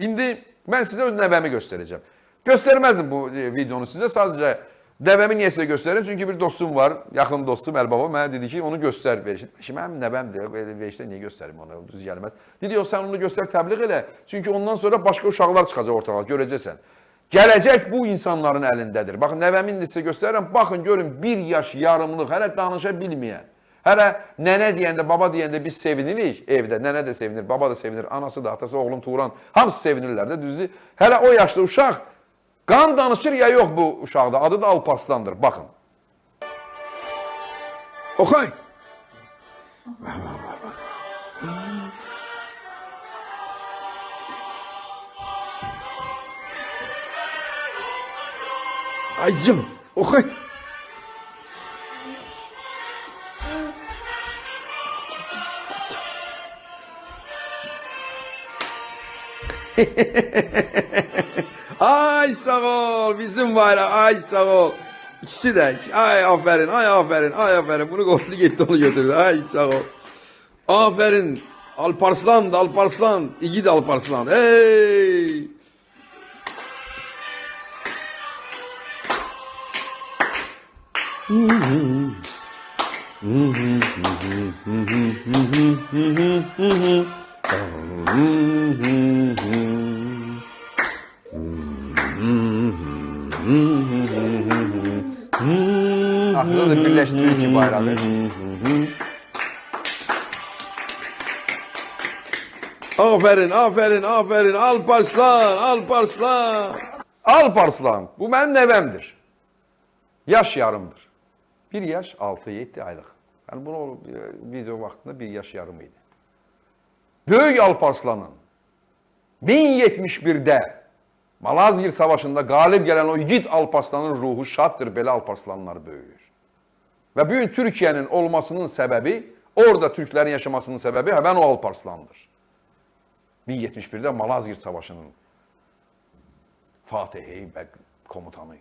İndi mən sizə öz nəvəmi göstərəcəm. Göstərməzdim bu videonu sizə, sadəcə nəvəmi niyə sizə göstərim? Çünki bir dostum var, yaxın dostum Əlbaba mənə dedi ki, onu göstər verişdə. Şimdi mənim nəvəmdir, verişdə niyə göstərim onu, düz gəlməz. Dedi, yox, sən onu göstər, təbliğ elə. Çünki ondan sonra başqa uşaqlar çıxacaq ortağa, görəcəksən. Gələcək bu insanların əlindədir. Baxın, nəvəmin də sizə göstərirəm. Baxın, görün, 1 yaş yarımlıq, hələ danışa bilməyən. Hələ nənə deyəndə, baba deyəndə biz sevinirik evdə. Nənə də sevinir, baba da sevinir, anası da, atası, oğlum, Turan. Hamısı sevinirlər də, düzdür. Hələ o yaşlı uşaq qan danışır ya yox bu uşaqda. Adı da Alparslandır. Baxın. Oxay. Ay canım, oxay. Ay sağ ol, bizim bayram, ay sağ ol. İkisi de, ay aferin, ay aferin, ay aferin. Bunu korktu gitti, onu götürdü, ay sağ ol. Aferin, Alparslan, Alparslan, İgid Alparslan, hey. Aklını da birleştirir ki bayrağı. Aferin, aferin, aferin. Alparslan, Alparslan. Alparslan, bu mənim nəvəmdir. Yaş yarımdır. 1 yaş 6-7 aylıq. Yəni bunu video vaxtında 1 yaş yarım idi. Böyük Alparslanın 1071'də Malazgirt Savaşı'nda qalib gələn o yiğit Alparslanın ruhu şaddır, belə Alparslanlar böyüyür. Və bugün Türkiye'nin olmasının səbəbi, orada Türklərin yaşamasının səbəbi həmən o Alparslandır. 1071'də Malazgirt Savaşı'nın Fatihi və komutanı.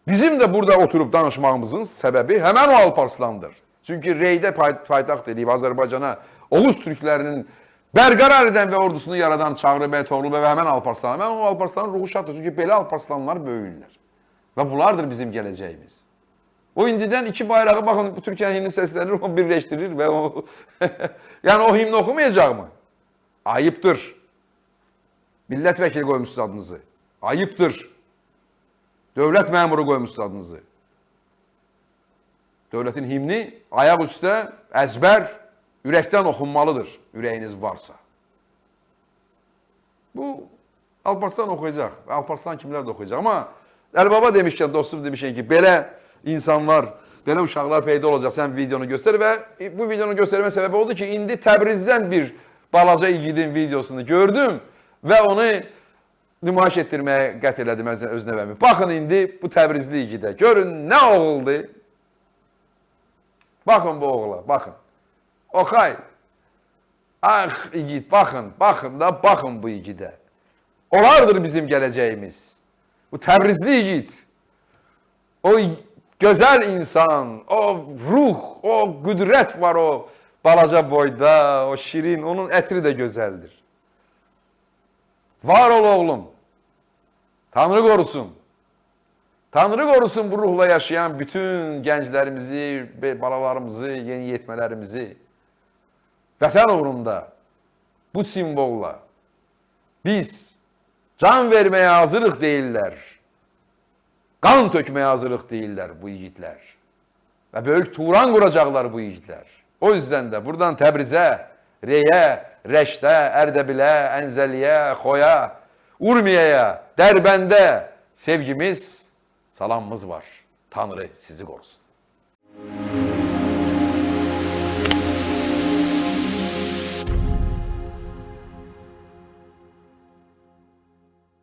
Bizim de burada oturup danışmağımızın səbəbi həmən o Alparslandır. Çünki Reydə paytaxt edib Azərbaycana Oğuz Türklərinin bərqərar edən və ordusunu yaradan Çağrı bəy, Toğrul bəy və həmən Alparslan. Həmən o Alparslanın ruhu şaddır. Çünki belə Alparslanlar böyüyürlər. Və bunlardır bizim gələcəyimiz. O indidən 2 bayrağı, baxın, bu Türkiye'nin himni səslənir, o birləşdirir və o... yəni o himni oxumayacaq mı? Ayıptır. Millət vəkili qoymuşsunuz adınızı. Ayıptır. Dövlət məmuru qoymuşsunuz adınızı. Dövlətin himni ayaq üstə əzbər, ürəkdən oxunmalıdır, ürəyiniz varsa. Bu Alparslan oxuyacaq, Alparslan kimlər də oxuyacaq. Amma Əlbaba demişkən, dostum demişkən ki, belə insanlar, belə uşaqlar peyda olacaq, sən videonu göstər və bu videonu göstərmə səbəbi oldu ki, indi Təbrizdən bir balaca igidin videosunu gördüm və onu nümayiş etdirməyə qət elədim öz nəvəmi. Baxın indi bu Təbrizli igidə, görün nə oğuldu. Baxın bu oğula, baxın. Oxay, ah igid, baxın, baxın da, baxın bu igidə. Onlardır bizim gələcəyimiz. Bu Təbrizli igid, o gözəl insan, o ruh, o qüdrət var o balaca boyda, o şirin, onun ətri də gözəldir. Var ol oğlum, Tanrı qorusun. Tanrı qorusun bu ruhla yaşayan bütün gənclərimizi, balalarımızı, yeni yetmələrimizi. Vətən uğrunda bu simvolla biz can verməyə hazırıq deyirlər. Qan tökməyə hazırıq deyirlər bu yiğitlər. Və böyük Turan quracaqlar bu yiğitlər. O yüzden de buradan Təbrizə, Reyə, Rəşdə, Ərdəbilə, Ənzəliyə, Xoya, Urmiyəyə, Dərbəndə sevgimiz, salamımız var. Tanrı sizi qorusun.